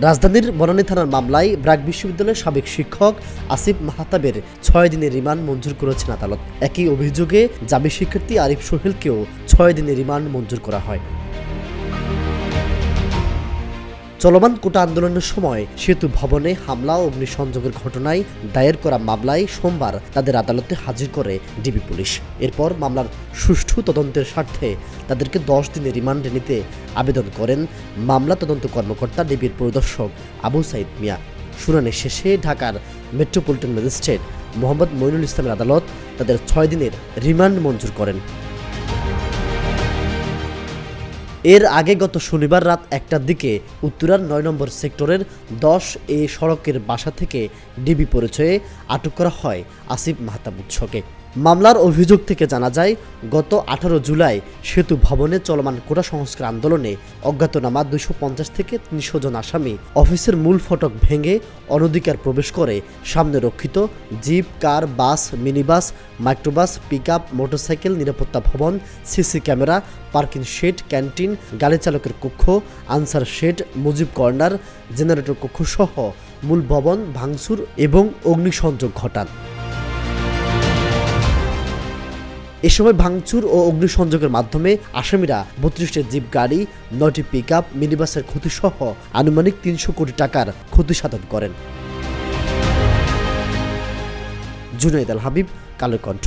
রাজধানীর বনানী থানার মামলায় ব্র্যাক বিশ্ববিদ্যালয়ের সাবেক শিক্ষক আসিফ মাহতাবের 6 দিনের রিমান্ড মঞ্জুর করেছেন আদালত। একই অভিযোগে জাবি শিক্ষার্থী আরিফ সোহেলকেও 6 দিনের রিমান্ড মঞ্জুর করা হয়। চলমান কোটা আন্দোলনের সময় সেতু ভবনে হামলা ও অগ্নিসংযোগের ঘটনায় দায়ের করা মামলায় সোমবার তাদের আদালতে হাজির করে ডিবি পুলিশ। এরপর মামলার সুষ্ঠু তদন্তের স্বার্থে তাদেরকে 10 দিনের রিমান্ডে নিতে আবেদন করেন মামলা তদন্ত কর্মকর্তা ডিবির পরিদর্শক আবু সাইদ মিয়া। শুনানি শেষে ঢাকার মেট্রোপলিটন ম্যাজিস্ট্রেট মোহাম্মদ মইনুল ইসলামের আদালত তাদের 6 দিনের রিমান্ড মঞ্জুর করেন। এর আগে গত শনিবার রাত 1টার দিকে উত্তরার 9 নম্বর সেক্টরের 10A সড়কের বাসা থেকে ডিবি পরিচয়ে আটক করা হয় আসিফ মাহতাব উৎসকে। মামলার অভিযোগ থেকে জানা যায়, গত 18 জুলাই সেতু ভবনে চলমান কোটা সংস্কার আন্দোলনে অজ্ঞাতনামা 250 থেকে 300 জন আসামি অফিসের মূল ফটক ভেঙে অনধিকার প্রবেশ করে সামনে রক্ষিত jeep, car, bus, minibus, microbus, pickup, motorcycle, নিরাপত্তা ভবন, CC camera, parking shed, canteen, গাড়ি চালকের কক্ষ, Ansar shed, Mujib corner, generator কক্ষ সহ মূল ভবন ভাঙচুর এবং অগ্নিসংযোগ ঘটান। এ সময় ভাঙচুর ও অগ্নিসংযোগের মাধ্যমে আসামিরা 32টি জিপ গাড়ি, 9টি পিকআপ, মিনিবাসের ক্ষতিসহ আনুমানিক 300 কোটি টাকার ক্ষতি সাধন করেন। জুনাইদ আল হাবিব, কালের কণ্ঠ।